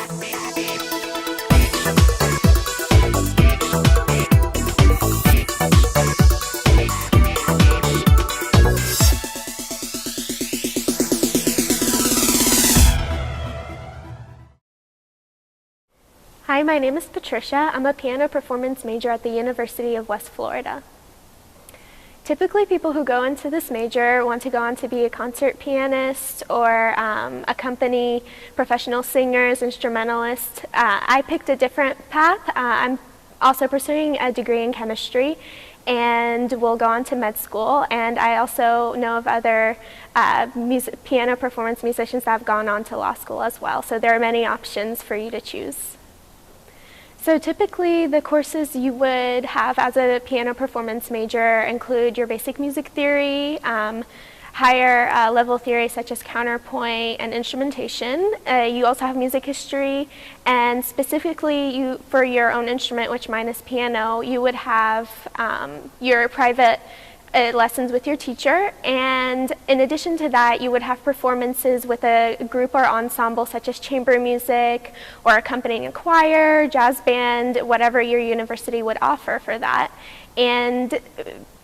Hi, my name is Patricia. I'm a piano performance major at the University of West Florida. Typically, people who go into this major want to go on to be a concert pianist or accompany professional singers, instrumentalists. I picked a different path. I'm also pursuing a degree in chemistry and will go on to med school. And I also know of other piano performance musicians that have gone on to law school as well. So there are many options for you to choose. So typically the courses you would have as a piano performance major include your basic music theory, higher level theory such as counterpoint and instrumentation. You also have music history, and specifically for your own instrument, which mine is piano, you would have your private lessons with your teacher, and in addition to that you would have performances with a group or ensemble such as chamber music or accompanying a choir, jazz band, whatever your university would offer for that. And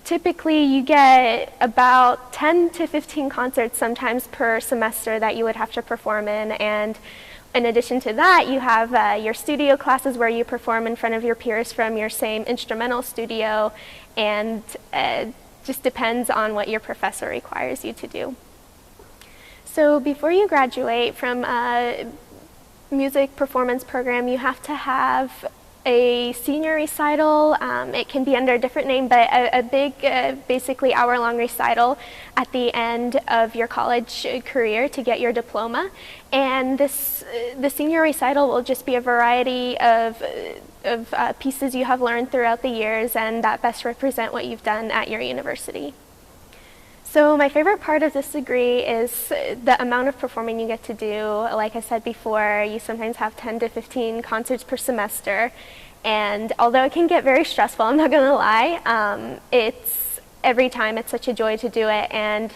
typically you get about 10 to 15 concerts sometimes per semester that you would have to perform in, and in addition to that you have your studio classes where you perform in front of your peers from your same instrumental studio, and just depends on what your professor requires you to do. So before you graduate from a music performance program, you have to have a senior recital. It can be under a different name, but a big, basically hour-long recital at the end of your college career to get your diploma. And the senior recital will just be a variety of pieces you have learned throughout the years and that best represent what you've done at your university. So my favorite part of this degree is the amount of performing you get to do. Like I said before, you sometimes have 10 to 15 concerts per semester, and although it can get very stressful, I'm not gonna lie, every time it's such a joy to do it, and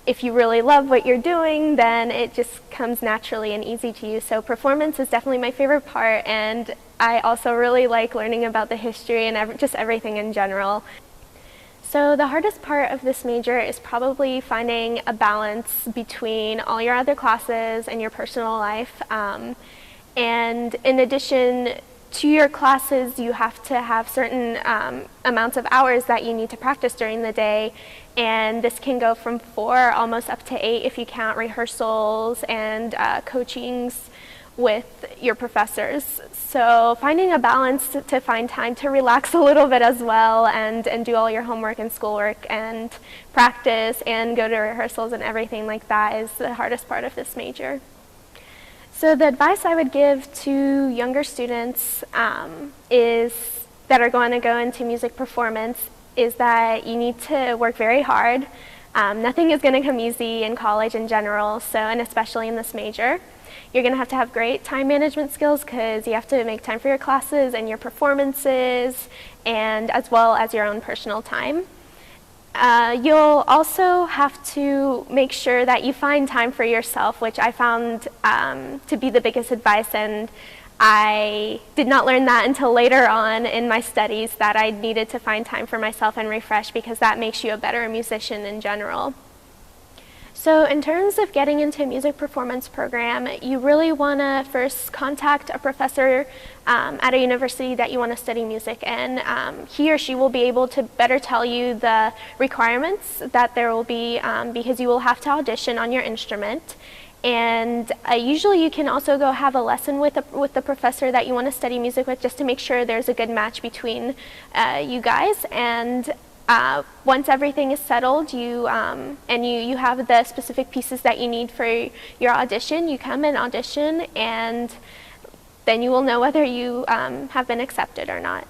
if you really love what you're doing, then it just comes naturally and easy to you. So performance is definitely my favorite part, and I also really like learning about the history and just everything in general. So the hardest part of this major is probably finding a balance between all your other classes and your personal life. And in addition to your classes, you have to have certain amounts of hours that you need to practice during the day. And this can go from 4 almost up to 8 if you count rehearsals and coachings with your professors. So finding a balance to find time to relax a little bit as well and do all your homework and schoolwork and practice and go to rehearsals and everything like that is the hardest part of this major. So the advice I would give to younger students that are going to go into music performance is that you need to work very hard. Nothing is going to come easy in college in general, and especially in this major. You're going to have great time management skills because you have to make time for your classes and your performances, and as well as your own personal time. You'll also have to make sure that you find time for yourself, which I found to be the biggest advice, and I did not learn that until later on in my studies, that I needed to find time for myself and refresh, because that makes you a better musician in general. So in terms of getting into a music performance program, you really want to first contact a professor at a university that you want to study music in. He or she will be able to better tell you the requirements that there will be, because you will have to audition on your instrument. And usually you can also go have a lesson with the professor that you want to study music with, just to make sure there's a good match between you guys. And once everything is settled, you have the specific pieces that you need for your audition, you come and audition, and then you will know whether you have been accepted or not.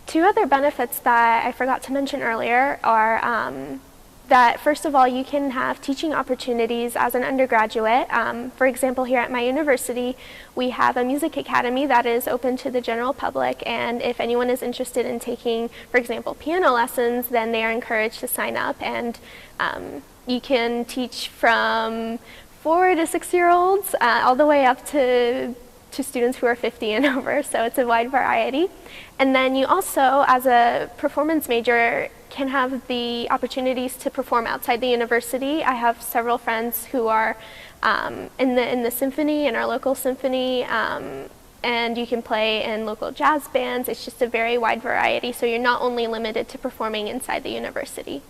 2 other benefits that I forgot to mention earlier are that first of all, you can have teaching opportunities as an undergraduate. For example, here at my university, we have a music academy that is open to the general public, and if anyone is interested in taking, for example, piano lessons, then they are encouraged to sign up, and you can teach from 4 to 6-year-olds, all the way up to students who are 50 and over, so it's a wide variety. And then you also, as a performance major, can have the opportunities to perform outside the university. I have several friends who are in the symphony, in our local symphony, and you can play in local jazz bands. It's just a very wide variety, so you're not only limited to performing inside the university.